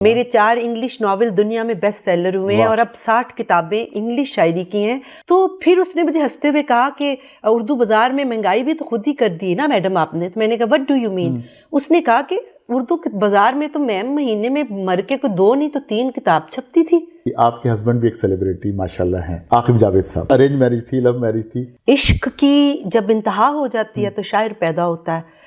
میرے 4 English novel دنیا میں بیسٹ سیلر ہوئے ہیں اور اب 60 کتابیں انگلش شاعری کی ہیں. تو پھر اس نے مجھے ہنستے ہوئے کہا کہ اردو بازار میں مہنگائی بھی تو خود ہی کر دی نا میڈم آپ نے. تو میں نے کہا وٹ ڈو یو مین؟ اس نے کہا کہ اردو بازار میں تو میم مہینے میں مر کے کوئی 2 نہیں تو 3 کتاب چھپتی تھی. آپ کے ہسبینڈ بھی ایک سیلیبریٹی ماشاءاللہ ہیں، عاقب جاوید صاحب. ارینج میرج تھی، لو میرج تھی؟ عشق کی جب انتہا ہو جاتی ہے تو شاعر پیدا ہوتا ہے.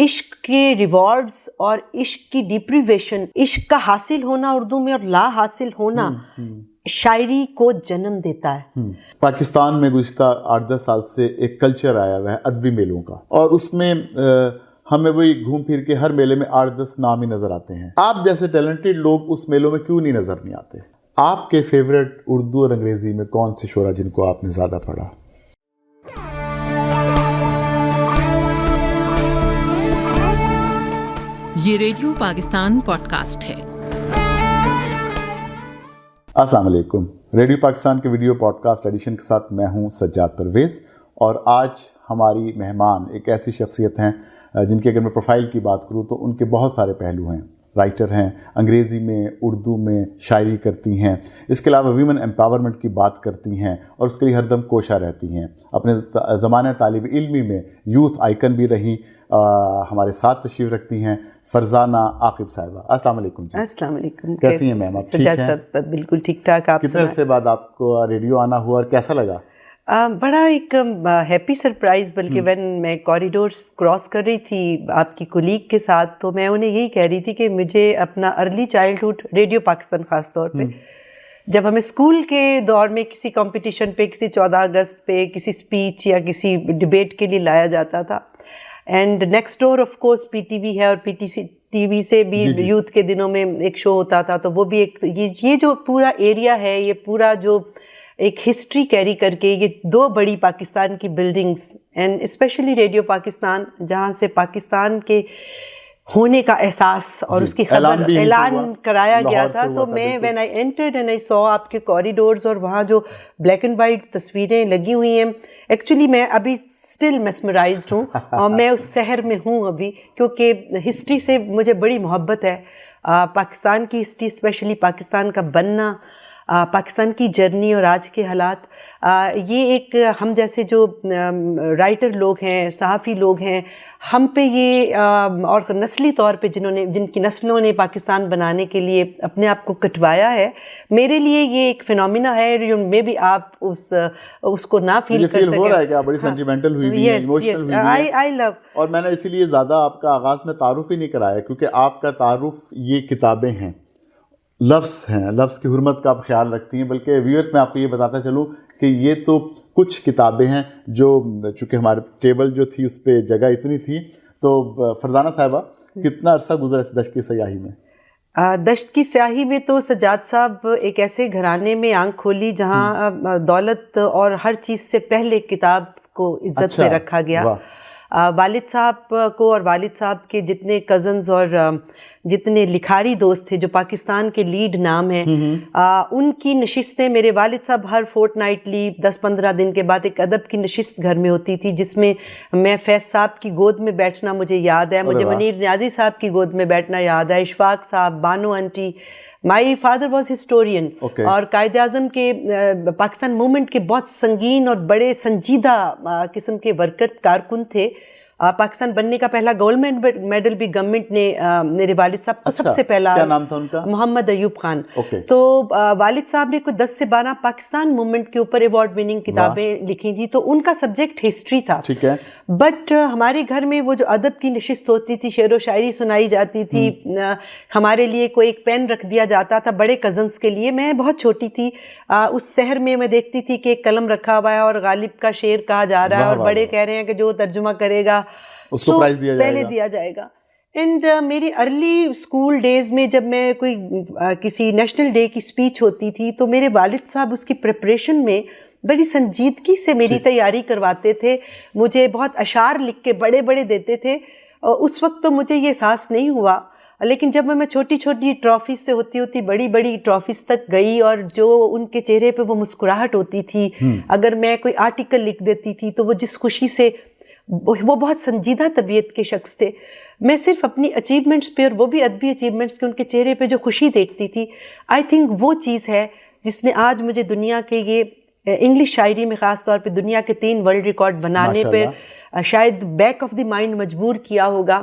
عشق کے ریوارڈز اور عشق کی ڈیپریویشن، عشق کا حاصل ہونا اردو میں اور لا حاصل ہونا شاعری کو جنم دیتا ہے. پاکستان میں گزشتہ 8-10 سال سے ایک کلچر آیا ہوا ہے ادبی میلوں کا، اور اس میں ہمیں وہی گھوم پھر کے ہر میلے میں 8-10 نام ہی نظر آتے ہیں. آپ جیسے ٹیلنٹڈ لوگ اس میلوں میں کیوں نہیں نظر نہیں آتے؟ آپ کے فیوریٹ اردو اور انگریزی میں کون سے شعراء جن کو آپ نے زیادہ پڑھا؟ یہ ریڈیو پاکستان پوڈ کاسٹ ہے. السلام علیکم. ریڈیو پاکستان کے ویڈیو پوڈ کاسٹ ایڈیشن کے ساتھ میں ہوں سجاد پرویز، اور آج ہماری مہمان ایک ایسی شخصیت ہیں جن کی اگر میں پروفائل کی بات کروں تو ان کے بہت سارے پہلو ہیں. رائٹر ہیں، انگریزی میں اردو میں شاعری کرتی ہیں، اس کے علاوہ ویمن امپاورمنٹ کی بات کرتی ہیں اور اس کے لیے ہر دم کوشاں رہتی ہیں. اپنے زمانہ طالب علمی میں یوتھ آئیکن بھی رہی. ہمارے ساتھ تشریف رکھتی ہیں فرزانہ عاقب صاحبہ. السلام علیکم جی. السلام علیکم. کیسی ہیں میم؟ آپ ٹھیک ہیں؟ بالکل ٹھیک ٹھاک. آپ کتنے عرصے بعد آپ کو ریڈیو آنا ہوا اور کیسا لگا؟ بڑا ایک ہیپی سرپرائز. بلکہ وین میں کوریڈورس کراس کر رہی تھی آپ کی کولیگ کے ساتھ تو میں انہیں یہی کہہ رہی تھی کہ مجھے اپنا ارلی چائلڈہڈ ریڈیو پاکستان خاص طور پہ جب ہمیں اسکول کے دور میں کسی کمپٹیشن پہ، کسی 14 اگست پہ کسی اسپیچ یا کسی ڈبیٹ کے لیے لایا جاتا تھا. And next door of course P T V ہے، اور پی ٹی وی سے بھی یوتھ کے دنوں میں ایک شو ہوتا تھا. تو وہ بھی ایک یہ جو پورا ایریا ہے، یہ پورا جو ایک ہسٹری کیری کر کے، یہ 2 بڑی پاکستان کی buildings and specially radio Pakistan جہاں سے پاکستان کے ہونے کا احساس اور اس کی خبر اعلان کرایا گیا تھا. تو میں when I entered and I saw آپ کے کوریڈورز اور وہاں جو بلیک اینڈ وائٹ تصویریں لگی ہوئی ہیں، ایکچولی میں ابھی اسٹل میسمرائزڈ ہوں اور میں اس شہر میں ہوں ابھی، کیونکہ ہسٹری سے مجھے بڑی محبت ہے. پاکستان کی ہسٹری، اسپیشلی پاکستان کا بننا، پاکستان کی جرنی اور آج کے حالات، یہ ایک ہم جیسے جو رائٹر لوگ ہیں، صحافی لوگ ہیں، ہم پہ یہ اور نسلی طور پہ جن کی نسلوں نے پاکستان بنانے کے لیے اپنے آپ کو کٹوایا ہے، میرے لیے یہ ایک فینومینا ہے. مے بی آپ اس کو نہ فیل کر سکیں. ہو رہا ہے کہ آپ بڑی سینٹیمنٹل ہوئی ہوئی ہیں، ایموشنل ہوئی ہوئی ہیں. آئی لو. اور میں نے اسی لیے زیادہ آپ کا آغاز میں تعارف ہی نہیں کرایا، کیونکہ آپ کا تعارف یہ کتابیں ہیں، لفظ ہیں، لفظ کی حرمت کا آپ خیال رکھتی ہیں. بلکہ ویورز میں آپ کو یہ بتاتا چلوں کہ یہ تو کچھ کتابیں ہیں جو چونکہ ہمارے ٹیبل جو تھی اس پہ جگہ اتنی تھی. تو فرزانہ صاحبہ کتنا عرصہ گزرا اس دشت کی سیاحی میں؟ دشت کی سیاحی میں تو سجاد صاحب ایک ایسے گھرانے میں آنکھ کھولی جہاں دولت اور ہر چیز سے پہلے کتاب کو عزت میں رکھا گیا. والد صاحب کو اور والد صاحب کے جتنے کزنز اور جتنے لکھاری دوست تھے جو پاکستان کے لیڈ نام ہیں، ان کی نشستیں، میرے والد صاحب ہر فورٹ نائٹلی 10-15 دن کے بعد ایک ادب کی نشست گھر میں ہوتی تھی، جس میں میں فیض صاحب کی گود میں بیٹھنا مجھے یاد ہے، مجھے منیر نیازی صاحب کی گود میں بیٹھنا یاد ہے، Ashfaq sahab, Bano auntie. My father was historian اور قائد اعظم کے پاکستان موومنٹ کے بہت سنگین اور بڑے سنجیدہ قسم کے ورکر کارکن تھے. پاکستان بننے کا پہلا گولڈ میڈل بھی گورنمنٹ نے میرے والد صاحب کو سب سے پہلا، کیا نام تھا ان کا؟ محمد ایوب خان. تو والد صاحب نے کوئی 10 سے 12 پاکستان موومنٹ کے اوپر ایوارڈ وننگ کتابیں لکھی تھی، تو ان کا سبجیکٹ ہسٹری تھا. ٹھیک ہے. بٹ ہمارے گھر میں وہ جو ادب کی نشست ہوتی تھی، شعر و شاعری سنائی جاتی تھی، ہمارے لیے کوئی ایک پین رکھ دیا جاتا تھا بڑے کزنس کے لیے. میں بہت چھوٹی تھی، اس شہر میں دیکھتی تھی کہ ایک قلم رکھا ہوا ہے اور غالب کا شعر کہا جا رہا ہے اور بڑے کہہ رہے ہیں کہ جو ترجمہ کرے گا اس کو پرائز پہلے دیا جائے گا. اینڈ میری ارلی اسکول ڈیز میں جب میں کوئی کسی نیشنل ڈے کی اسپیچ ہوتی تھی تو میرے والد صاحب اس کی پریپریشن میں بڑی سنجیدگی سے میری تیاری کرواتے تھے. مجھے بہت اشعار لکھ کے بڑے بڑے دیتے تھے. اس وقت تو مجھے یہ احساس نہیں ہوا، لیکن جب میں چھوٹی چھوٹی ٹرافیز سے ہوتی بڑی بڑی ٹرافیز تک گئی اور جو ان کے چہرے پہ وہ مسکراہٹ ہوتی تھی، اگر میں کوئی آرٹیکل لکھ دیتی تھی تو وہ جس خوشی سے وہ بہت سنجیدہ طبیعت کے شخص تھے. میں صرف اپنی اچیومنٹس پہ اور وہ بھی ادبی اچیومنٹس کے ان کے چہرے پہ جو خوشی دیکھتی تھی, آئی تھنک وہ چیز ہے جس نے آج مجھے دنیا کے یہ انگلش شاعری میں خاص طور پہ دنیا کے 3 ورلڈ ریکارڈ بنانے پہ شاید بیک آف دی مائنڈ مجبور کیا ہوگا.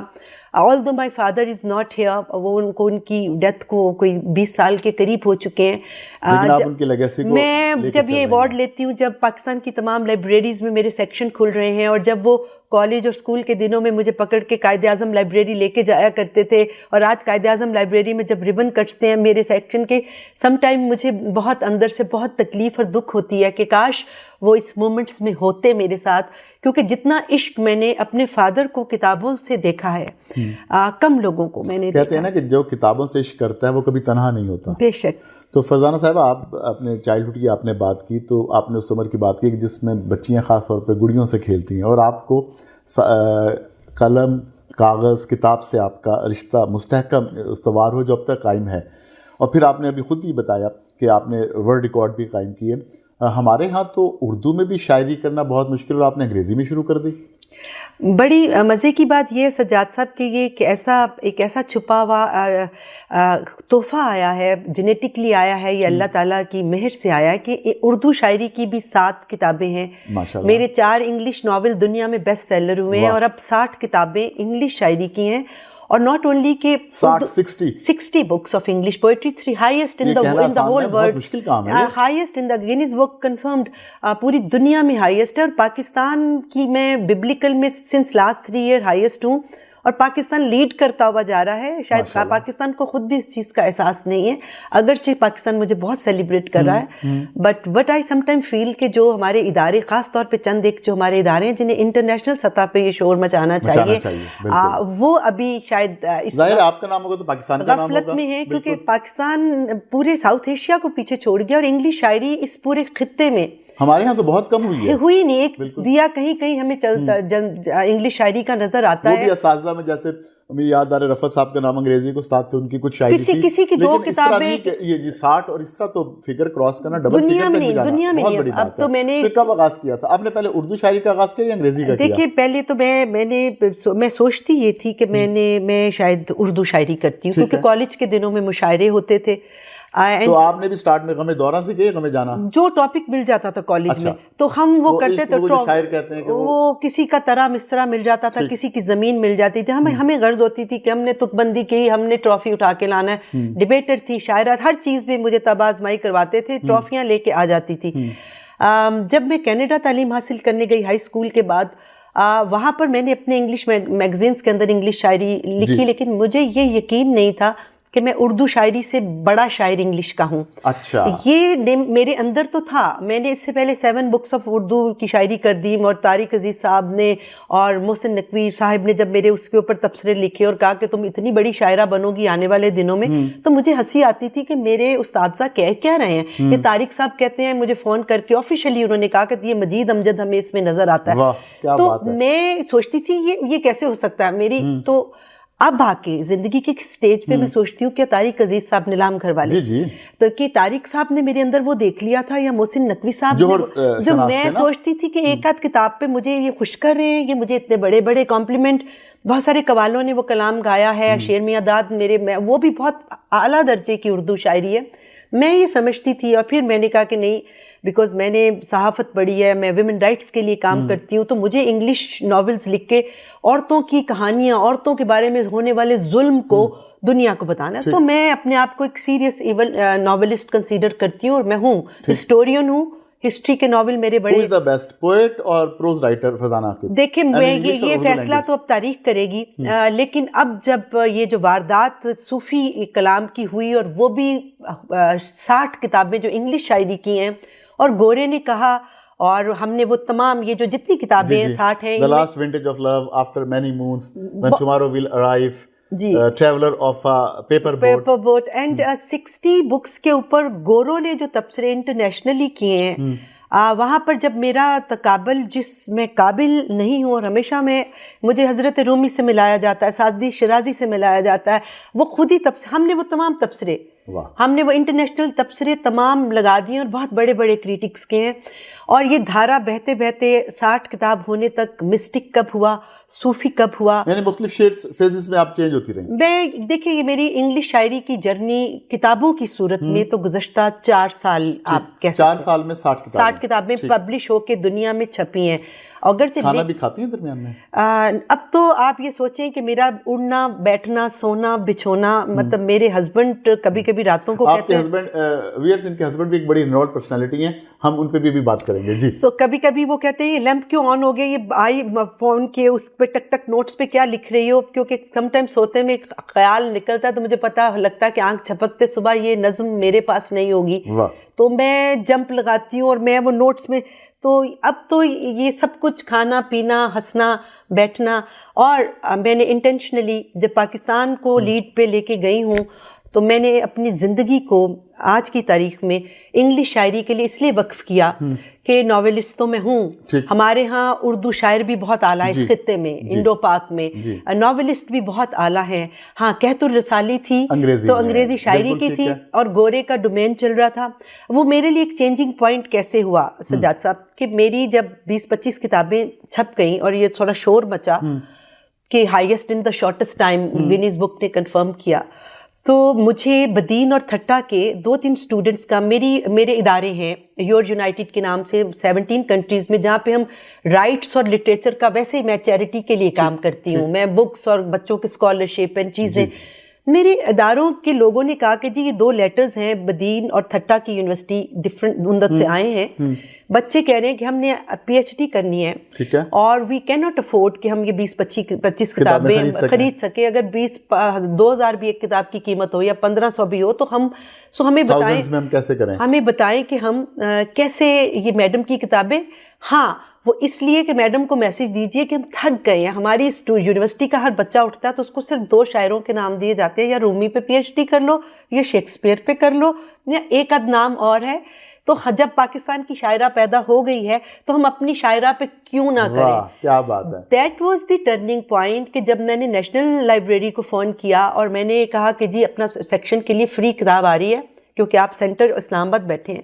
although my father is not here, وہ ان کی ڈیتھ کو کوئی 20 سال کے قریب ہو چکے ہیں, لیکن آپ ان کی لیگیسی کو میں جب یہ ایوارڈ لیتی ہوں, جب پاکستان کی تمام لائبریریز میں میرے سیکشن کھل رہے ہیں, اور جب وہ کالج اور اسکول کے دنوں میں مجھے پکڑ کے قائد اعظم لائبریری لے کے جایا کرتے تھے, اور آج قائد اعظم لائبریری میں جب ربن کٹتے ہیں میرے سیکشن کے, سم ٹائم مجھے بہت اندر سے بہت تکلیف اور دکھ ہوتی ہے کہ کاش وہ اس مومنٹس میں ہوتے میرے ساتھ, کیونکہ جتنا عشق میں نے اپنے فادر کو کتابوں سے دیکھا ہے, کم لوگوں کو میں نے کہتے ہیں نا کہ جو کتابوں سے عشق کرتا ہے وہ کبھی تنہا نہیں ہوتا. بے شک. تو فرزانہ صاحبہ, آپ اپنے چائلڈ ہوڈ کی آپ نے بات کی, تو آپ نے اس عمر کی بات کی کہ جس میں بچیاں خاص طور پہ گڑیوں سے کھیلتی ہیں, اور آپ کو قلم, کاغذ, کتاب سے آپ کا رشتہ مستحکم استوار ہو جو اب تک قائم ہے. اور پھر آپ نے ابھی خود ہی بتایا کہ آپ نے ورلڈ ریکارڈ بھی قائم کیے. ہمارے ہاں تو اردو میں بھی شاعری کرنا بہت مشکل, اور آپ نے انگریزی میں شروع کر دی. بڑی مزے کی بات یہ ہے سجاد صاحب کہ یہ ایک ایسا چھپا ہوا تحفہ آیا ہے, جینیٹکلی آیا ہے, یہ اللہ تعالیٰ کی مہر سے آیا ہے کہ اردو شاعری کی بھی 7 کتابیں ہیں. میرے 4 انگلش ناول دنیا میں بیسٹ سیلر ہوئے ہیں, اور اب 60 کتابیں انگلش شاعری کی ہیں. اور ناٹ اونلی کہ 60 books of English poetry, 3 highest in the whole world, highest in the Guinness Book confirmed, پوری دنیا میں highest ہے. اور پاکستان کی میں biblical میں since last 3 year highest ہوں, اور پاکستان لیڈ کرتا ہوا جا رہا ہے. شاید پاکستان کو خود بھی اس چیز کا احساس نہیں ہے, اگرچہ پاکستان مجھے بہت سیلیبریٹ کر رہا ہے, but what I some time feel کہ جو ہمارے ادارے, خاص طور پہ چند ایک جو ہمارے ادارے ہیں جنہیں انٹرنیشنل سطح پہ یہ شور مچانا چاہیے, وہ ابھی شاید ظاہر آپ کا نام ہوگا تو پاکستان کا نام ہوگا, غفلت میں ہے, کیونکہ پاکستان پورے ساؤتھ ایشیا کو پیچھے چھوڑ گیا, اور انگلش شاعری اس پورے خطے میں ہمارے ہاں تو بہت کم ہوئی ہے. ہوئی نہیں, ایک دیا کہیں ہمیں چلتا انگلش شاعری کا نظر آتا ہے. وہ بھی اساتذہ میں جیسے مجھے یاد آ رہا ہے رفعت صاحب کا نام انگریزی کو استاد تھے, ان کی کچھ شاعری تھی, کسی کی 2 کتابیں, یہ جی 60 اور اس طرح تو فگر کراس کرنا, ڈبل فگر تک بھی جانا بہت بڑی بات ہے. اب تو میں نے کب آغاز کیا تھا آپ نے, پہلے اردو شاعری کا آغاز کیا یا انگریزی کا کیا؟ دیکھیے پہلے تو میں سوچتی یہ تھی کہ میں شاید اردو شاعری کرتی ہوں, کیونکہ کالج کے دنوں میں مشاعرے ہوتے تھے. تو آپ نے بھی سٹارٹ میں غم دوران سے کیا, غم جانا جو ٹاپک مل جاتا تھا کالج میں تو ہم وہ کرتے تھے. شاعر کہتے ہیں کہ وہ کسی کا طرح مصرع مل جاتا تھا, کسی کی زمین مل جاتی تھی. ہمیں غرض ہوتی تھی کہ ہم نے تک بندی کی, ہم نے ٹرافی اٹھا کے لانا ہے. ڈیبیٹر تھی, شاعرات, ہر چیز میں مجھے تب آزمائی کرواتے تھے, ٹرافیاں لے کے آ جاتی تھی. جب میں کینیڈا تعلیم حاصل کرنے گئی ہائی اسکول کے بعد, وہاں پر میں نے اپنے انگلش میگزینس کے اندر انگلش شاعری لکھی, لیکن مجھے یہ یقین نہیں تھا کہ میں اردو شاعری سے بڑا شاعر انگلش کا ہوں. اچھا, یہ میرے اندر تو تھا. میں نے اس سے پہلے 7 books of اردو کی شاعری کر دی, اور طارق عزیز صاحب نے اور محسن نقوی صاحب نے جب میرے اس کے اوپر تبصرے لکھے اور کہا کہ تم اتنی بڑی شاعرہ بنو گی آنے والے دنوں میں, تو مجھے ہنسی آتی تھی کہ میرے اساتذہ کہہ رہے ہیں. یہ طارق صاحب کہتے ہیں, مجھے فون کر کے آفیشلی انہوں نے کہا کہ یہ مجید امجد ہمیں اس میں نظر آتا ہے. تو میں سوچتی تھی یہ کیسے ہو سکتا ہے. میری تو اب آ کے زندگی کے سٹیج پہ میں سوچتی ہوں کہ طارق عزیز صاحب نیلام گھر والے, تو کہ طارق صاحب نے میرے اندر وہ دیکھ لیا تھا, یا محسن نقوی صاحب جو میں سوچتی تھی کہ ایک آدھ کتاب پہ مجھے یہ خوش کر رہے ہیں, یہ مجھے اتنے بڑے بڑے کمپلیمنٹ. بہت سارے قوالوں نے وہ کلام گایا ہے, شیر میاں داد وہ بھی بہت اعلیٰ درجے کی اردو شاعری ہے. میں یہ سمجھتی تھی, اور پھر میں نے کہا کہ نہیں, بیکاز میں نے صحافت پڑھی ہے, میں ویمن رائٹس کے لیے کام کرتی ہوں, تو مجھے انگلش ناولز لکھ کے عورتوں کی کہانیاں, عورتوں کے بارے میں ہونے والے ظلم کو دنیا کو بتانا ہے. تو میں اپنے آپ کو ایک سیریس ناولسٹ کنسیڈر کرتی ہوں, اور میں ہوں ہسٹورین ہوں. ہسٹری کے ناول میرے بڑے. Who is the best poet اور پروز رائٹر فرزانہ عاقب؟ دیکھیں یہ فیصلہ تو اب تاریخ کرے گی, لیکن اب جب یہ جو واردات صوفی کلام کی ہوئی, اور وہ بھی 60 کتابیں جو انگلش شاعری کی ہیں, اور گورے نے کہا, اور ہم نے وہ تمام یہ جو جتنی کتابیں ہیں 60 ہیں, The Last Vintage of Love, After Many Moons, When Tomorrow Will Arrive, Traveler of a Paper Boat, and 60 books کے اوپر گوروں نے جو تبصرے انٹرنیشنلی کیے ہیں. وہاں پر جب میرا تقابل جس میں قابل نہیں ہوں, اور ہمیشہ مجھے حضرت رومی سے ملایا جاتا ہے, سعدی شیرازی سے ملایا جاتا ہے, وہ خود ہی ہم نے وہ تمام تبصرے ہم نے وہ انٹرنیشنل تبصرے تمام لگا دیے اور بہت بڑے بڑے کریٹکس کے ہیں. اور یہ دھارا بہتے بہتے 60 کتاب ہونے تک مسٹک کب ہوا, صوفی کب ہوا, یعنی مختلف شیڈز فیزز میں آپ چینج ہوتی رہیں. میں دیکھیں یہ میری انگلش شاعری کی جرنی کتابوں کی صورت میں تو گزشتہ 4 سال آپ کہہ سکتے ہیں. 4 سال میں 60 کتابیں پبلش ہو کے دنیا میں چھپی ہیں. اگرچہ کھانا بھی کھاتی ہیں درمیان میں؟ اب تو آپ یہ سوچیں کہ میرا اڑنا بیٹھنا سونا بچھونا, مطلب میرے ہسبینڈ کبھی کبھی راتوں کو آپ کے ہسبینڈ ویئرز ان کے ہسبینڈ بھی ایک بڑی انرولڈ پرسنالٹی ہیں, ہم ان پہ بھی بات کریں گے. جی سو کبھی کبھی وہ کہتے ہیں یہ لیمپ کیوں آن ہو گیا, یہ آئی فون کے اس پہ ٹک ٹک نوٹس پہ کیا لکھ رہی ہو, کیونکہ سم ٹائم سوتے میں خیال نکلتا ہے تو مجھے پتہ لگتا ہے کہ آنکھ جھپکتے صبح یہ نظم میرے پاس نہیں ہوگی, تو میں جمپ لگاتی ہوں اور میں وہ نوٹس میں. تو اب تو یہ سب کچھ کھانا پینا ہنسنا بیٹھنا. اور میں نے انٹینشنلی جب پاکستان کو لیڈ پہ لے کے گئی ہوں تو میں نے اپنی زندگی کو آج کی تاریخ میں انگلش شاعری کے لیے اس لیے وقف کیا کہ ناولسٹوں میں ہوں. ہمارے ہاں اردو شاعر بھی بہت اعلیٰ ہے اس خطے میں, انڈو پاک میں ناولسٹ بھی بہت اعلیٰ ہیں. ہاں کہت الرسالی تھی تو انگریزی شاعری کی تھی, اور گورے کا ڈومین چل رہا تھا. وہ میرے لیے ایک چینجنگ پوائنٹ کیسے ہوا سجاد صاحب کہ میری جب 20-25 کتابیں چھپ گئیں اور یہ تھوڑا شور مچا کہ ہائیسٹ ان دا شارٹسٹ ٹائم گینیز بک نے کنفرم کیا, تو مجھے بدین اور تھٹا کے 2-3 اسٹوڈنٹس کا میرے ادارے ہیں یور یونائٹڈ کے نام سے 17 کنٹریز میں, جہاں پہ ہم رائٹس اور لٹریچر کا, ویسے ہی میں چیریٹی کے لیے کام کرتی ہوں, میں بکس اور بچوں کی اسکالرشپ اینڈ چیزیں. میرے اداروں کے لوگوں نے کہا کہ جی یہ 2 لیٹرز ہیں بدین اور تھٹا کی یونیورسٹی ڈفرینٹ اندر سے آئے ہیں, بچے کہہ رہے ہیں کہ ہم نے پی ایچ ڈی کرنی ہے اور وی کین ناٹ افورڈ کہ ہم یہ 20-25 کتابیں خرید سکیں. اگر 2,000 بھی ایک کتاب کی قیمت ہو یا 1,500 بھی ہو تو ہمیں بتائیں, ہمیں بتائیں کہ ہم کیسے یہ میڈم کی کتابیں. ہاں وہ اس لیے کہ میڈم کو میسج دیجئے کہ ہم تھک گئے ہیں, ہماری یونیورسٹی کا ہر بچہ اٹھتا ہے تو اس کو صرف 2 شاعروں کے نام دیے جاتے ہیں, یا رومی پہ پی ایچ ڈی کر لو یا شیکسپیئر پہ کر لو یا ایک آدھ نام اور ہے. تو جب پاکستان کی شاعرہ پیدا ہو گئی ہے تو ہم اپنی شاعرہ پہ کیوں نہ کریں. کیا بات ہے. That was the turning point کہ جب میں نے نیشنل لائبریری کو فون کیا اور میں نے کہا کہ جی اپنا سیکشن کے لیے فری کتاب آ رہی ہے کیونکہ آپ سینٹر اسلام آباد بیٹھے ہیں,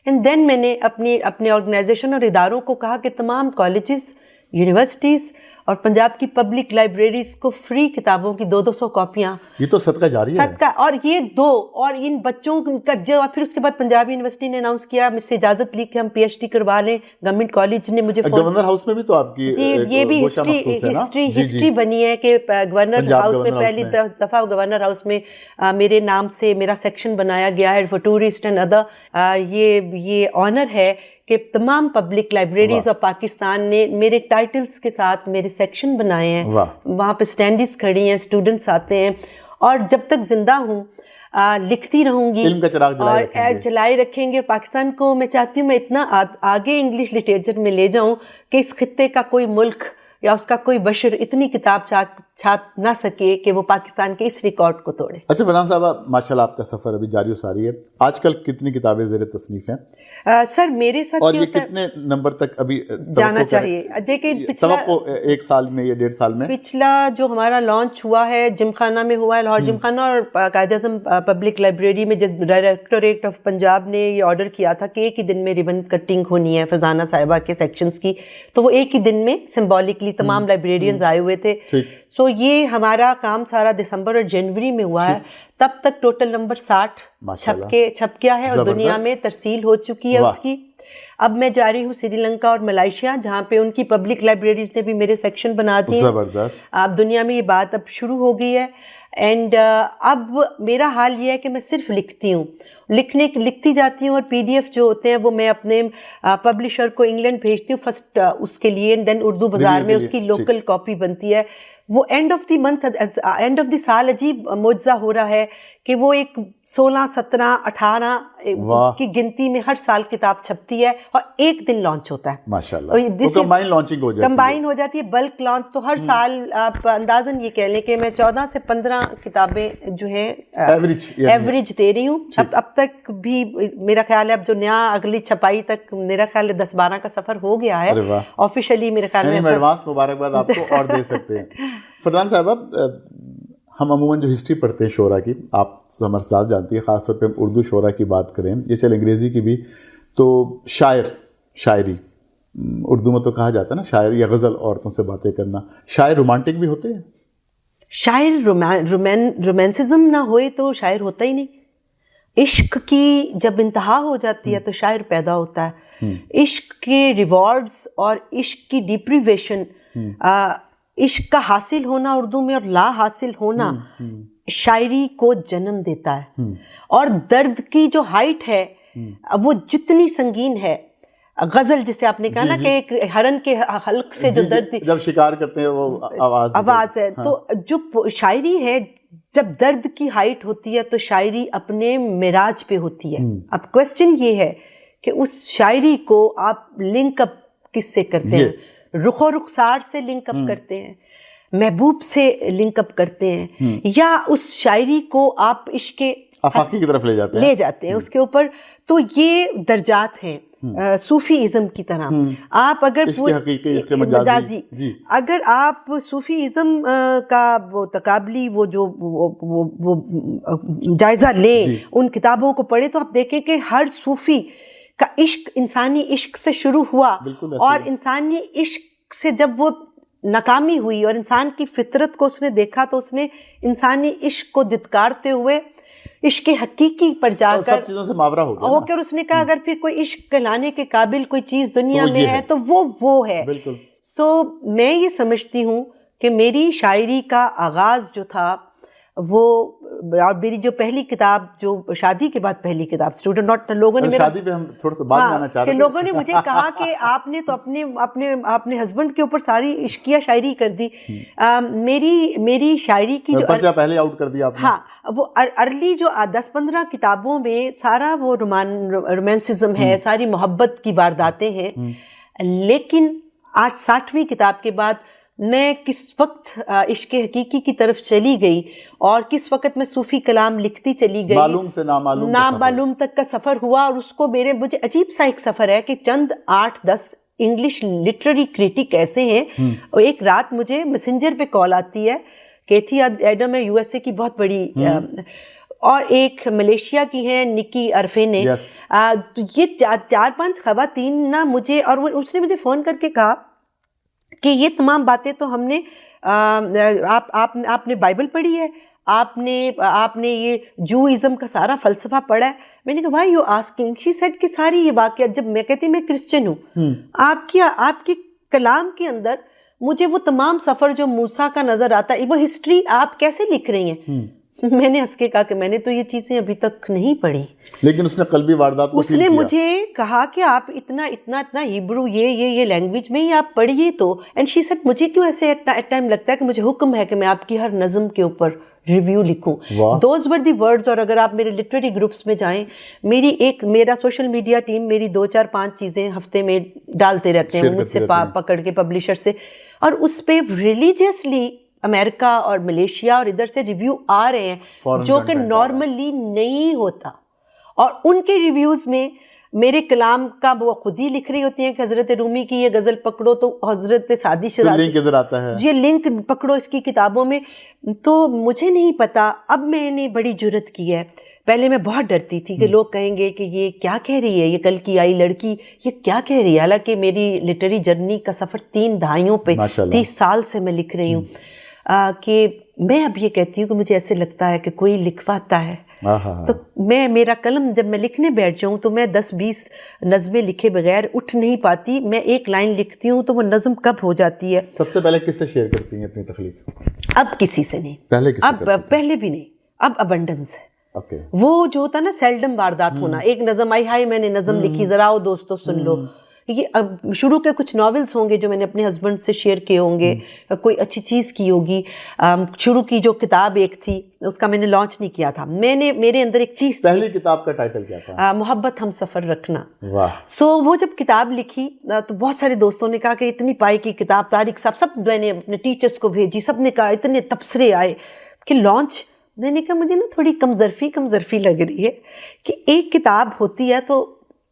اینڈ دین میں نے اپنے آرگنائزیشن اور اداروں کو کہا کہ تمام کالجز, یونیورسٹیز اور پنجاب کی پبلک لائبریریز کو فری کتابوں کی 200 کاپیاں. یہ تو صدقہ جاری ہے. صدقہ. اور یہ 2 اور ان بچوں کا جو پھر اس کے بعد پنجاب یونیورسٹی نے اناؤنس کیا مجھ سے اجازت لی کہ ہم پی ایچ ڈی کروا لیں. گورنمنٹ کالج نے مجھے گورنر ہاؤس میں بھی تو آپ کی یہ بھی ہسٹری بنی ہے کہ گورنر ہاؤس میں پہلی دفعہ گورنر ہاؤس میں میرے نام سے میرا سیکشن بنایا گیا ہے فار ٹورسٹ اینڈ ادر. یہ آنر ہے کہ تمام پبلک لائبریریز آف پاکستان نے میرے ٹائٹلز کے ساتھ میرے سیکشن بنائے ہیں. وہاں پہ اسٹینڈز کھڑی ہیں, اسٹوڈنٹس آتے ہیں, اور جب تک زندہ ہوں لکھتی رہوں گی اور جلائے رکھیں گے. پاکستان کو میں چاہتی ہوں میں اتنا آگے انگلش لٹریچر میں لے جاؤں کہ اس خطے کا کوئی ملک یا اس کا کوئی بشر اتنی کتاب چھاپ نہ سکے کہ وہ پاکستان کے اس ریکارڈ کو توڑے. اچھا فرحان صاحبہ, ماشاءاللہ آپ کا سفر ابھی جاری و ساری ہے. آج کل کتنی کتابیں زیر تصنیف ہیں؟ سر میرے ساتھ اور یہ کتنے نمبر تک ابھی جانا چاہیے؟ دیکھیں توقع 1 سال میں یا 1.5 سال میں پچھلا جو ہمارا لانچ ہوا ہے جم خانہ میں ہوا ہے, لاہور جم خانہ اور قائد اعظم پبلک لائبریری میں, جب ڈائریکٹوریٹ آف پنجاب نے یہ آرڈر کیا تھا کہ ایک ہی دن میں ریبن کٹنگ ہونی ہے فرزانہ صاحبہ کے سیکشنز کی, تو وہ ایک ہی دن میں سمبولکلی تمام لائبریرینز آئے ہوئے تھے. سو یہ ہمارا کام سارا دسمبر اور جنوری میں ہوا ہے. تب تک ٹوٹل نمبر 60 چھپ گیا ہے اور دنیا میں ترسیل ہو چکی ہے اس کی. اب میں جا رہی ہوں سری لنکا اور ملائیشیا, جہاں پہ ان کی پبلک لائبریریز نے بھی میرے سیکشن بنا دیے. زبردست. اب دنیا میں یہ بات اب شروع ہو گئی ہے. اینڈ اب میرا حال یہ ہے کہ میں صرف لکھتی ہوں, لکھتی جاتی ہوں, اور پی ڈی ایف جو ہوتے ہیں وہ میں اپنے پبلشر کو انگلینڈ بھیجتی ہوں فرسٹ اس کے لیے, دین اردو بازار میں اس کی لوکل کاپی بنتی ہے. وہ and of the month, and of the سال عجیب معجزہ ہو رہا ہے کہ وہ ایک 16, 17, 18 کی گنتی میں ہر سال کتاب چھپتی ہے اور ایک دن لانچ ہوتا ہے. ماشاءاللہ کمبائن لانچنگ ہو جاتی ہے. کمبائن ہو جاتی ہے, بلک لانچ. تو ہر سال آپ اندازاً یہ کہہ لیں کہ میں 14 سے 15 کتابیں جو ہیں ایوریج دے رہی ہوں. اب تک بھی میرا خیال ہے اب جو نیا اگلی چھپائی تک میرا خیال ہے 10-12 کا سفر ہو گیا ہے آفیشلی. میرے خیال میں ایڈوانس مبارکباد آپ کو اور دے سکتے ہیں. فرحان صاحبہ, ہم عموماً جو ہسٹری پڑھتے ہیں شعراء کی، آپ ہمارے ساتھ جانتی ہے، خاص طور پہ ہم اردو شعراء کی بات کریں، یہ چل انگریزی کی بھی، تو شاعری اردو میں تو کہا جاتا ہے نا شاعر یا غزل، عورتوں سے باتیں کرنا. شاعر رومانٹک بھی ہوتے ہیں؟ شاعر رومانسزم نہ ہوئے تو شاعر ہوتا ہی نہیں. عشق کی جب انتہا ہو جاتی ہے تو شاعر پیدا ہوتا ہے. عشق کے ریوارڈز اور عشق کی ڈیپریویشن، عشق کا حاصل ہونا اردو میں اور لا حاصل ہونا شاعری کو جنم دیتا ہے. اور درد کی جو ہائٹ ہے وہ جتنی سنگین ہے، غزل جسے آپ نے کہا نا کہ ایک ہرن کے حلق سے جو درد جب شکار کرتے ہیں وہ آواز ہے، تو جو شاعری ہے جب درد کی ہائٹ ہوتی ہے تو شاعری اپنے معراج پہ ہوتی ہے. اب کوسچن یہ ہے کہ اس شاعری کو آپ لنک اپ کس سے کرتے ہیں؟ رخ و رخسار سے لنک اپ کرتے ہیں، محبوب سے لنک اپ کرتے ہیں، یا اس شاعری کو آپ عشق آفاقی کی طرف لے جاتے ہیں اس کے اوپر. تو یہ درجات ہیں صوفی ازم کی طرح. آپ اگر مجازی اگر آپ صوفی ازم کا وہ تقابلی وہ جو وہ جائزہ لیں، ان کتابوں کو پڑھیں، تو آپ دیکھیں کہ ہر صوفی کا عشق انسانی عشق سے شروع ہوا، اور انسانی عشق سے جب وہ ناکامی ہوئی اور انسان کی فطرت کو اس نے دیکھا تو اس نے انسانی عشق کو دھتکارتے ہوئے عشق حقیقی پر جا کر سب چیزوں سے ماورا ہو گیا، اس نے کہا اگر پھر کوئی عشق کہلانے کے قابل کوئی چیز دنیا میں ہے تو وہ ہے. سو میں یہ سمجھتی ہوں کہ میری شاعری کا آغاز جو تھا وہ، اور میری جو پہلی کتاب جو شادی کے بعد پہلی کتاب اسٹوڈنٹ ناٹ، لوگوں نے شادی پہ ہم تھوڑا سا بات جانا چاہ رہے ہیں، لوگوں نے مجھے کہا کہ آپ نے تو اپنے ہسبینڈ کے اوپر ساری عشقیہ شاعری کر دی. میری شاعری کی جو پرچہ پہلے آؤٹ کر دیا آپ نے. ہاں، وہ ارلی جو 10-15 کتابوں میں سارا وہ رومانسزم ہے، ساری محبت کی وارداتیں ہیں. لیکن 60ویں کتاب کے بعد میں کس وقت عشق حقیقی کی طرف چلی گئی اور کس وقت میں صوفی کلام لکھتی چلی گئی، معلوم سے نامعلوم تک کا سفر ہوا. اور اس کو مجھے عجیب سا ایک سفر ہے کہ چند 8-10 انگلش لٹریری کریٹک ایسے ہیں. ایک رات مجھے میسنجر پہ کال آتی ہے، کیتھی ایڈم ہے USA کی بہت بڑی، اور ایک ملیشیا کی ہیں نکی عرفینے. یہ 4-5 خواتین نا مجھے، اور اس نے مجھے فون کر کے کہا کہ یہ تمام باتیں تو ہم نے، آپ نے بائبل پڑھی ہے، آپ نے یہ جوئزم کا سارا فلسفہ پڑھا ہے. میں نے کہا why you asking? She said کہ ساری یہ واقعات، جب میں کہتی میں کرسچن ہوں، آپ کے کلام کے اندر مجھے وہ تمام سفر جو موسیٰ کا نظر آتا ہے، وہ ہسٹری آپ کیسے لکھ رہی ہیں؟ میں نے ہنس کے کہا کہ میں نے تو یہ چیزیں ابھی تک نہیں پڑھی. لیکن اس نے قلبی واردات کو اس نے مجھے کہا کہ آپ اتنا ہیبرو یہ لینگویج میں ہی آپ پڑھیے تو. اینڈ شی سیڈ مجھے کیوں ایسے ایٹ ٹائم لگتا ہے کہ مجھے حکم ہے کہ میں آپ کی ہر نظم کے اوپر ریویو لکھوں. Those were the words. اور اگر آپ میرے لٹریری گروپس میں جائیں، میرا سوشل میڈیا ٹیم میری 2-4-5 چیزیں ہفتے میں ڈالتے رہتے ہیں مجھ سے پکڑ کے پبلشر سے، اور اس پہ ریلیجیسلی امریکہ اور ملیشیا اور ادھر سے ریویو آ رہے ہیں جو کہ نارملی نہیں ہوتا. اور ان کے ریویوز میں میرے کلام کا وہ خود ہی لکھ رہی ہوتی ہیں کہ حضرت رومی کی یہ غزل پکڑو تو حضرت سعدی شیرازی یہ لنک پکڑو اس کی کتابوں میں. تو مجھے نہیں پتا، اب میں نے بڑی جرت کی ہے. پہلے میں بہت ڈرتی تھی کہ لوگ کہیں گے کہ یہ کیا کہہ رہی ہے، یہ کل کی آئی لڑکی یہ کیا کہہ رہی ہے. حالانکہ میری لٹری جرنی کا سفر 3 دہائیوں پہ 30 سال سے میں لکھ رہی ہوں. کہ میں اب یہ کہتی ہوں کہ مجھے ایسے لگتا ہے کہ کوئی لکھواتا ہے. تو میرا قلم جب میں لکھنے بیٹھ جاؤں تو میں 10-20 نظمیں لکھے بغیر اٹھ نہیں پاتی. میں ایک لائن لکھتی ہوں تو وہ نظم کب ہو جاتی ہے. سب سے پہلے کس سے شیئر کرتی ہیں اپنی تخلیق؟ اب کسی سے نہیں، پہلے بھی نہیں، اب ابنڈنس ہے. وہ جو ہوتا نا سیلڈم واردات ہونا، ایک نظم آئی ہائی میں نے نظم لکھی ذرا آؤ دوستو سن لو. یہ اب شروع کے کچھ ناولز ہوں گے جو میں نے اپنے ہسبینڈ سے شیئر کیے ہوں گے، کوئی اچھی چیز کی ہوگی. شروع کی جو کتاب ایک تھی اس کا میں نے لانچ نہیں کیا تھا. میرے اندر ایک چیز، پہلی کتاب کا ٹائٹل کیا تھا؟ محبت ہم سفر رکھنا. سو وہ جب کتاب لکھی تو بہت سارے دوستوں نے کہا کہ اتنی پائی کی کتاب، طارق صاحب سب میں نے اپنے ٹیچرس کو بھیجی، سب نے کہا اتنے تبصرے آئے کہ لانچ. میں نے کہا مجھے نا تھوڑی کمزرفی لگ رہی ہے کہ ایک کتاب ہوتی ہے تو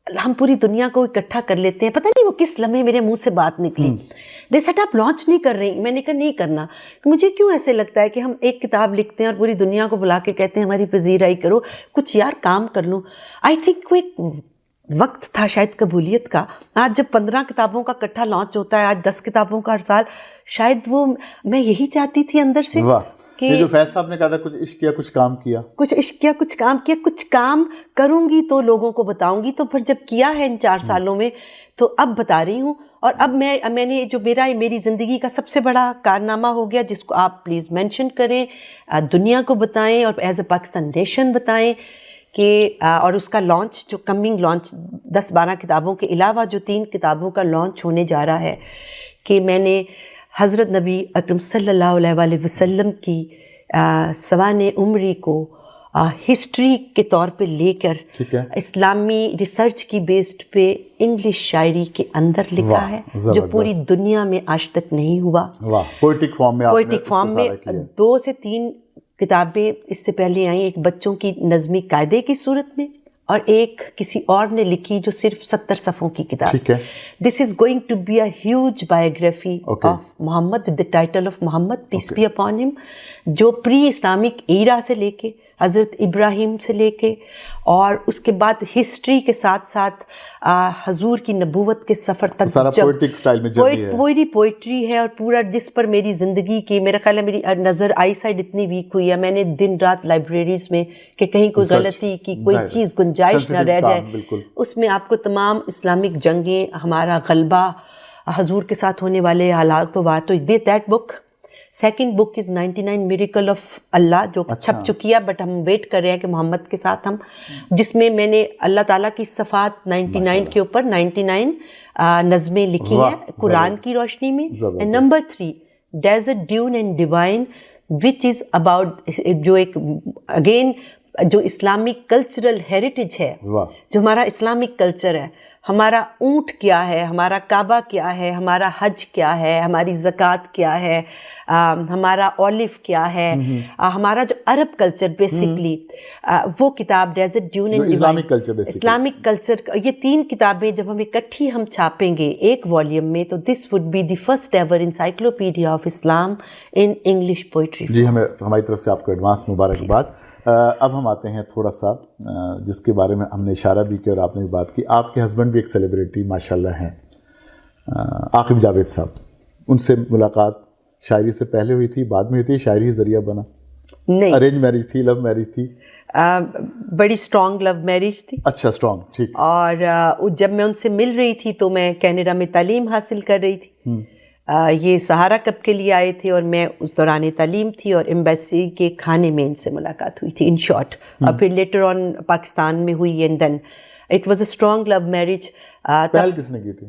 ہم پوری دنیا کو اکٹھا کر لیتے ہیں. پتہ نہیں نہیں وہ کس لمحے میرے منہ سے بات نکلی. دے سیٹ آپ لانچ نہیں کر رہی. میں نے کہا نہیں کرنا. مجھے کیوں ایسے لگتا ہے کہ ہم ایک کتاب لکھتے ہیں اور پوری دنیا کو بلا کے کہتے ہیں ہماری پذیرائی کرو, کچھ یار کام کر لوں. آئی تھنک وہ ایک وقت تھا شاید قبولیت کا. آج جب 15 کتابوں کا کٹھا لانچ ہوتا ہے, آج 10 کتابوں کا ہر سال, شاید وہ میں یہی چاہتی تھی اندر سے. کہ یہ جو فیض صاحب نے کہا تھا کچھ عشق کیا کچھ کام کیا, کچھ عشق کیا کچھ کام کیا, کچھ کام کروں گی تو لوگوں کو بتاؤں گی. تو پھر جب کیا ہے ان 4 سالوں میں تو اب بتا رہی ہوں. اور اب میں نے جو میری زندگی کا سب سے بڑا کارنامہ ہو گیا جس کو آپ پلیز مینشن کریں, دنیا کو بتائیں اور ایز اے پاکستان نیشن بتائیں کہ اور اس کا لانچ جو کمنگ لانچ 10-12 کتابوں کے علاوہ جو 3 کتابوں کا لانچ ہونے جا رہا ہے, کہ میں نے حضرت نبی اکرم صلی اللہ علیہ وآلہ وسلم کی سوانح عمری کو ہسٹری کے طور پہ لے کر اسلامی ریسرچ کی بیسڈ پہ انگلش شاعری کے اندر لکھا ہے جو پوری دنیا میں آج تک نہیں ہوا. پوئٹک فارم میں 2 سے 3 کتابیں اس سے پہلے آئیں, ایک بچوں کی نظمی قاعدے کی صورت میں اور ایک کسی اور نے لکھی جو صرف 70 صفحوں کی کتاب. This is going to be a huge biography of Muhammad with the title of Muhammad peace be upon him, جو پری اسلامک ایرا سے لے کے حضرت ابراہیم سے لے کے اور اس کے بعد ہسٹری کے ساتھ ساتھ حضور کی نبوت کے سفر تک پوری پوئٹری ہے. اور پورا جس پر میری زندگی کی میرا خیال ہے میری نظر آئی سائڈ اتنی ویک ہوئی ہے, میں نے دن رات لائبریریز میں کہ کہیں کوئی غلطی کی کوئی چیز گنجائش نہ رہ جائے, اس میں آپ کو تمام اسلامک جنگیں, ہمارا غلبہ, حضور کے ساتھ ہونے والے حالات و بات. تو that book. Second book is 99 miracle of Allah جو چھپ چکی ہے, بٹ ہم ویٹ کر رہے ہیں کہ محمد کے ساتھ ہم, جس میں میں نے اللہ تعالیٰ کی صفات 99 کے اوپر 99 نظمیں لکھی ہیں قرآن کی روشنی میں. And number 3 desert dune and divine which is about جو ایک اگین جو اسلامک کلچرل ہیریٹیج ہے, جو ہمارا اسلامک کلچر ہے, ہمارا اونٹ کیا ہے, ہمارا کعبہ کیا ہے, ہمارا حج کیا ہے, ہماری زکوٰۃ کیا ہے, ہمارا اولف کیا ہے, ہمارا جو عرب کلچر بیسکلی, وہ کتاب desert dune and Islamic culture. یہ 3 کتابیں جب ہم اکٹھی ہم چھاپیں گے ایک والیوم میں تو this would be the first ever encyclopedia of Islam in English poetry. جی, ہماری طرف سے آپ کو ایڈوانس مبارکباد. اب ہم آتے ہیں تھوڑا سا جس کے بارے میں ہم نے اشارہ بھی کیا اور آپ نے بھی بات کی. آپ کے ہسبینڈ بھی ایک سیلیبریٹی ماشاءاللہ ہیں, عاقب جاوید صاحب. ان سے ملاقات شاعری سے پہلے ہوئی تھی, بعد میں ہوئی تھی, شاعری ذریعہ بنا؟ نہیں, ارینج میرج تھی, لو میرج تھی؟ بڑی اسٹرانگ لو میرج تھی. اچھا, اسٹرانگ, ٹھیک. اور جب میں ان سے مل رہی تھی تو میں کینیڈا میں تعلیم حاصل کر رہی تھی. یہ سہارا کپ کے لیے آئے تھے اور میں اس دوران تعلیم تھی, اور ایمبیسی کے کھانے میں ان سے ملاقات ہوئی تھی ان شارٹ, اور پھر لیٹر آن پاکستان میں ہوئی. And then it was a strong love marriage. پہل کس نے کی تھی؟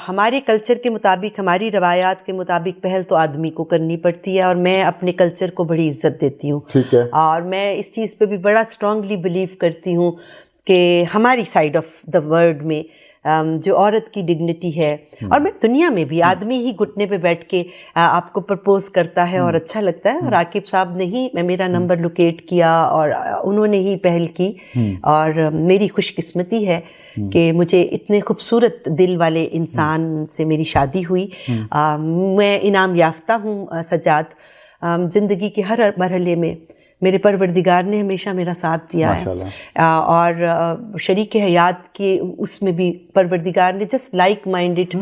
ہمارے کلچر کے مطابق, ہماری روایات کے مطابق پہل تو آدمی کو کرنی پڑتی ہے, اور میں اپنے کلچر کو بڑی عزت دیتی ہوں. ٹھیک ہے. اور میں اس چیز پہ بھی بڑا اسٹرانگلی بلیو کرتی ہوں کہ ہماری سائڈ آف دا ورلڈ میں جو عورت کی ڈگنیٹی ہے, اور میں دنیا میں بھی آدمی ہی گھٹنے پہ بیٹھ کے آپ کو پرپوز کرتا ہے اور اچھا لگتا ہے. راکب صاحب نے ہی میرا نمبر لوکیٹ کیا اور انہوں نے ہی پہل کی, اور میری خوش قسمتی ہے کہ مجھے اتنے خوبصورت دل والے انسان سے میری شادی ہوئی. میں انعام یافتہ ہوں سجاد. زندگی کے ہر مرحلے میں میرے پروردگار نے ہمیشہ میرا ساتھ دیا ہے, اور شریک حیات کے اس میں بھی پروردگار نے جسٹ لائک مائنڈڈ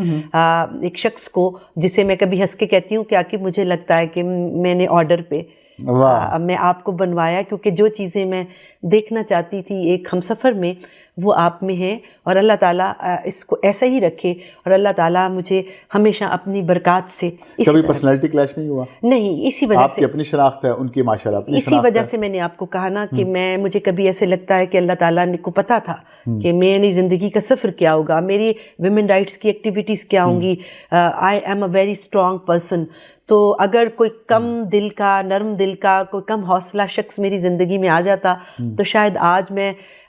ایک شخص کو, جسے میں کبھی ہنس کے کہتی ہوں کہ آکے مجھے لگتا ہے کہ میں نے آرڈر پہ میں آپ کو بنوایا, کیونکہ جو چیزیں میں دیکھنا چاہتی تھی ایک ہمسفر میں وہ آپ میں ہے. اور اللہ تعالیٰ اس کو ایسا ہی رکھے, اور اللہ تعالیٰ مجھے ہمیشہ اپنی برکات سے. کبھی پرسنالٹی کلیش نہیں ہوا؟ نہیں, اسی وجہ سے آپ کی اپنی شناخت ہے, ان کی ماشاءاللہ اپنی اسی وجہ سے میں نے آپ کو کہا نا کہ مجھے کبھی ایسے لگتا ہے کہ اللہ تعالیٰ کو پتہ تھا کہ میری زندگی کا سفر کیا ہوگا, میری ویمن رائٹس کی ایکٹیویٹیز کیا ہوں گی. I am a very strong person. تو اگر کوئی کم دل کا, نرم دل کا, کوئی کم حوصلہ شخص میری زندگی میں آ جاتا تو شاید آج میں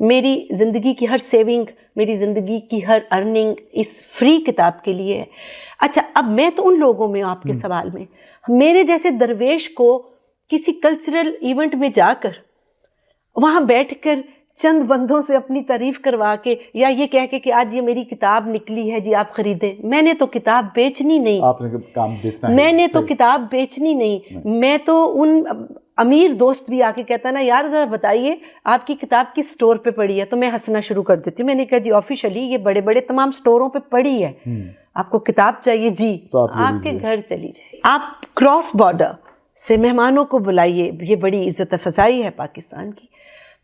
میری زندگی کی ہر سیونگ، میری زندگی کی ہر ارننگ اس فری کتاب کے لیے ہے. اچھا، اب میں تو ان لوگوں میں ہوں آپ کے سوال میں، میرے جیسے درویش کو کسی کلچرل ایونٹ میں جا کر وہاں بیٹھ کر چند بندوں سے اپنی تعریف کروا کے یا یہ کہہ کے کہ آج یہ میری کتاب نکلی ہے جی آپ خریدیں، میں نے تو کتاب بیچنی نہیں. آپ نے کام بیچنا ہے. میں نے تو کتاب بیچنی نہیں. میں تو ان امیر دوست بھی آ کے کہتا نا یار ذرا بتائیے آپ کی کتاب کس سٹور پہ پڑی ہے، تو میں ہنسنا شروع کر دیتی ہوں. میں نے کہا جی آفیشلی یہ بڑے بڑے تمام سٹوروں پہ پڑی ہے، آپ کو کتاب چاہیے جی تو آپ کے گھر چلی جائے. آپ کراس بارڈر سے مہمانوں کو بلائیے، یہ بڑی عزت افزائی ہے پاکستان کی.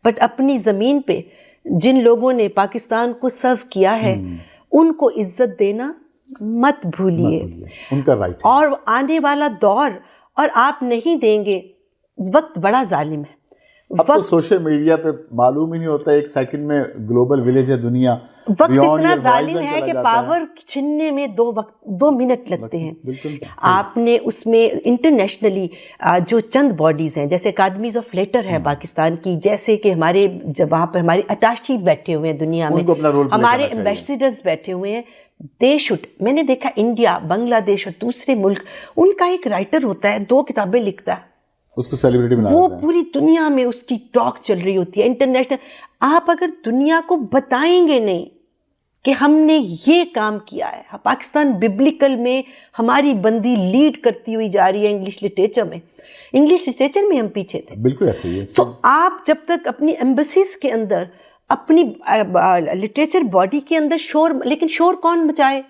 بٹ اپنی زمین پہ جن لوگوں نے پاکستان کو سرو کیا ہے ان کو عزت دینا مت بھولیے، ان کا رائٹ ہے. اور آنے والا دور اور آپ نہیں دیں گے، وقت بڑا ظالم ہے. اب تو سوشل میڈیا پہ معلوم ہی نہیں ہوتا، ایک سیکنڈ میں گلوبل ولیج ہے دنیا. وقت اتنا ظالم ہے کہ پاور چھننے میں 2 منٹ لگتے ہیں. آپ نے اس میں انٹرنیشنلی جو چند باڈیز ہیں جیسے اکیڈمیز آف لیٹر ہے پاکستان کی، جیسے کہ ہمارے جب وہاں پر ہمارے اٹاشی بیٹھے ہوئے ہیں دنیا میں، ہمارے ایمبیسیڈرز بیٹھے ہوئے ہیں، دے شوڈ. میں نے دیکھا انڈیا، بنگلہ دیش اور دوسرے ملک، ان کا ایک رائٹر ہوتا ہے 2 کتابیں لکھتا ہے، اس کو سیلیبریٹی بنا وہ پوری دنیا میں اس کی ٹاک چل رہی ہوتی ہے انٹرنیشنل. آپ اگر دنیا کو بتائیں گے نہیں کہ ہم نے یہ کام کیا ہے، پاکستان ببلیکل میں ہماری بندی لیڈ کرتی ہوئی جا رہی ہے انگلش لٹریچر میں. انگلش لٹریچر میں ہم پیچھے تھے. بالکل ایسے ہی ہے. تو آپ جب تک اپنی ایمبیسیز کے اندر، اپنی لٹریچر باڈی کے اندر شور، لیکن شور کون مچائے؟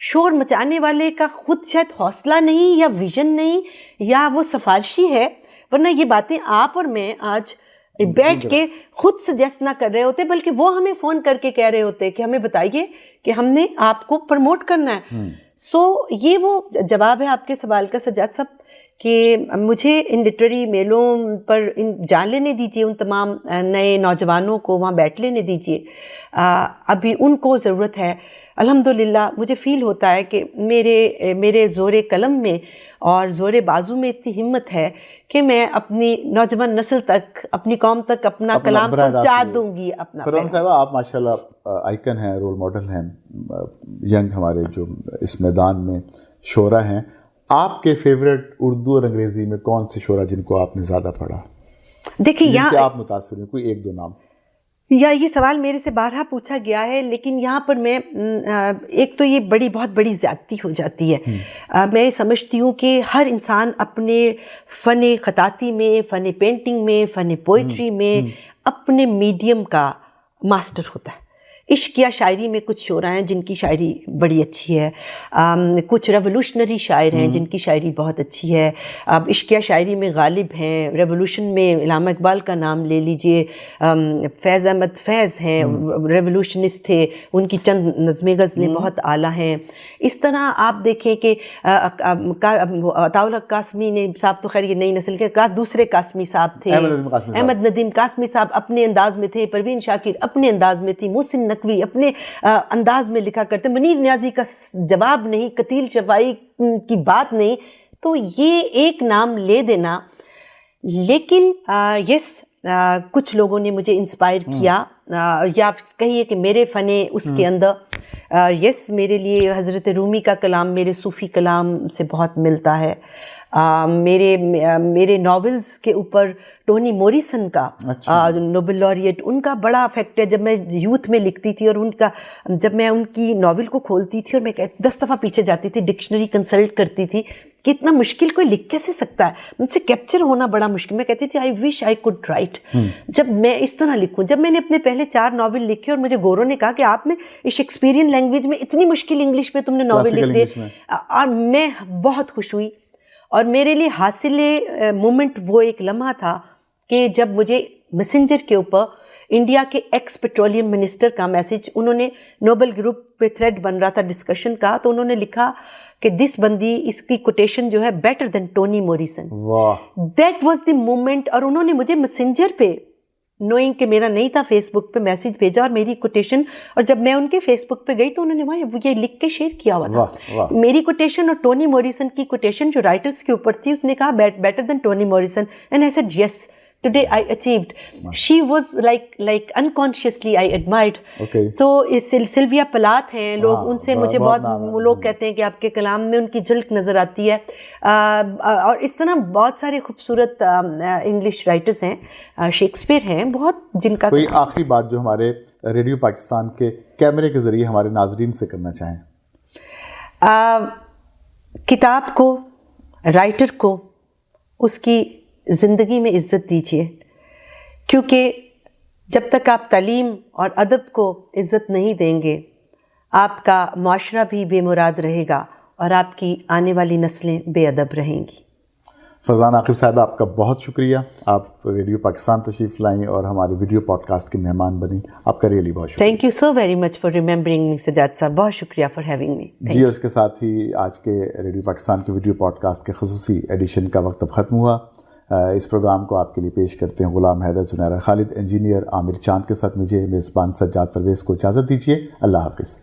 شور مچانے والے کا خود شاید حوصلہ نہیں یا ویژن نہیں یا وہ سفارشی ہے، ورنہ یہ باتیں آپ اور میں آج بیٹھ کے خود سجیسٹ نہ کر رہے ہوتے، بلکہ وہ ہمیں فون کر کے کہہ رہے ہوتے کہ ہمیں بتائیے کہ ہم نے آپ کو پروموٹ کرنا ہے. سو یہ وہ جواب ہے آپ کے سوال کا سجاد صاحب کہ مجھے ان لٹریری میلوں پر جان لینے دیجیے، ان تمام نئے نوجوانوں کو وہاں بیٹھ لینے دیجیے. ابھی ان کو ضرورت ہے. الحمدللہ مجھے فیل ہوتا ہے کہ میرے زور قلم میں اور زور بازو میں اتنی ہمت ہے کہ میں اپنی نوجوان نسل تک، اپنی قوم تک اپنا کلام پہنچا دوں گی. اپنا فرحان صاحبہ، آپ ماشاءاللہ آئیکن ہیں، رول ماڈل ہیں، ینگ ہمارے جو اس میدان میں شعراء ہیں. آپ کے فیوریٹ اردو اور انگریزی میں کون سے شعراء جن کو آپ نے زیادہ پڑھا، دیکھیے جن سے یہاں آپ متاثر ہیں؟ کوئی 1-2 نام. یا یہ سوال میرے سے بارہا پوچھا گیا ہے، لیکن یہاں پر میں ایک تو یہ بہت بڑی زیادتی ہو جاتی ہے. میں سمجھتی ہوں کہ ہر انسان اپنے فن خطاطی میں، فن پینٹنگ میں، فن پوئٹری میں اپنے میڈیم کا ماسٹر ہوتا ہے. عشق یا شاعری میں کچھ شعراء ہیں جن کی شاعری بڑی اچھی ہے، کچھ ریولوشنری شاعر ہیں جن کی شاعری بہت اچھی ہے. اب عشق یا شاعری میں غالب ہیں، ریولوشن میں علامہ اقبال کا نام لے لیجئے، فیض احمد فیض ہیں، ریولوشنسٹ تھے، ان کی چند نظمیں غزلیں بہت اعلیٰ ہیں. اس طرح آپ دیکھیں کہ عطاءاللہ قاسمی نے صاحب تو خیر یہ نئی نسل کے دوسرے قاسمی صاحب تھے، احمد ندیم قاسمی صاحب اپنے انداز میں تھے، پروین شاکر اپنے انداز میں تھی، محسن نقوی اپنے انداز میں لکھا کرتے، منیر نیازی کا جواب نہیں، قتیل شفائی کی بات نہیں. تو یہ ایک نام لے دینا. لیکن یس کچھ لوگوں نے مجھے انسپائر کیا، یا کہیے کہ میرے فن اس کے اندر یس میرے لیے حضرت رومی کا کلام میرے صوفی کلام سے بہت ملتا ہے. میرے ناولز کے اوپر ٹونی موریسن کا نوبل laureate، ان کا بڑا افیکٹ ہے. جب میں یوتھ میں لکھتی تھی اور جب میں ان کی ناول کو کھولتی تھی اور میں 10 دفعہ پیچھے جاتی تھی، ڈکشنری کنسلٹ کرتی تھی کہ اتنا مشکل کوئی لکھ کیسے سکتا ہے، مجھ سے کیپچر ہونا بڑا مشکل. میں کہتی تھی آئی وش آئی کوڈ رائٹ، جب میں اس طرح لکھوں. جب میں نے اپنے پہلے 4 ناول لکھے اور مجھے گورو نے کہا کہ آپ نے شیکسپیرین لینگویج میں اتنی مشکل انگلش میں تم نے ناول لکھ دیے، اور میں بہت خوش ہوئی. اور میرے لیے حاصل مومنٹ وہ ایک لمحہ تھا کہ جب مجھے میسنجر کے اوپر انڈیا کے ایکس پیٹرولیم منسٹر کا میسج، انہوں نے نوبل گروپ پہ تھریڈ بن رہا تھا ڈسکشن کا، تو انہوں نے لکھا کہ دس بندی، اس کی کوٹیشن جو ہے better than Tony Morrison. That was the moment. اور انہوں نے مجھے میسنجر پہ نوئنگ کہ میرا نہیں تھا فیس بک پہ میسج بھیجا اور میری کوٹیشن، اور جب میں ان کے فیس بک پہ گئی تو انہوں نے وہاں یہ لکھ کے شیئر کیا ہوا تھا میری کوٹیشن اور ٹونی موریسن کی کوٹیشن جو رائٹرز کے اوپر تھی. اس نے کہا better than Tony Morrison, and I said yes. today I achieved. She was like unconsciously I admired. Okay. تو سلویا پلات ہیں لوگ, ان سے مجھے بہت لوگ کہتے ہیں کہ آپ کے کلام میں ان کی جھلک نظر آتی ہے, اور اس طرح بہت سارے خوبصورت انگلش رائٹرز ہیں, شیکسپیئر ہیں بہت, جن کا کوئی آخری بات جو ہمارے ریڈیو پاکستان کے کیمرے کے ذریعے ہمارے ناظرین سے کرنا چاہیں. کتاب کو, رائٹر کو اس کی زندگی میں عزت دیجیے, کیونکہ جب تک آپ تعلیم اور ادب کو عزت نہیں دیں گے آپ کا معاشرہ بھی بے مراد رہے گا اور آپ کی آنے والی نسلیں بے ادب رہیں گی. فرزان عاقب صاحب, آپ کا بہت شکریہ, آپ ریڈیو پاکستان تشریف لائیں اور ہمارے ویڈیو پوڈ کاسٹ کے مہمان بنیں. آپ کا ریئلی بہت شکریہ. Thank you so very much for remembering me Sajjad صاحب, بہت شکریہ فار ہیونگ می. جی, اور اس کے ساتھ ہی آج کے ریڈیو پاکستان کے ویڈیو پوڈ کاسٹ کے خصوصی ایڈیشن کا وقت اب ختم ہوا. اس پروگرام کو آپ کے لیے پیش کرتے ہیں غلام حیدر, زنیرہ خالد, انجینئر عامر چاند کے ساتھ مجھے میزبان سجاد پرویز کو اجازت دیجیے. اللہ حافظ.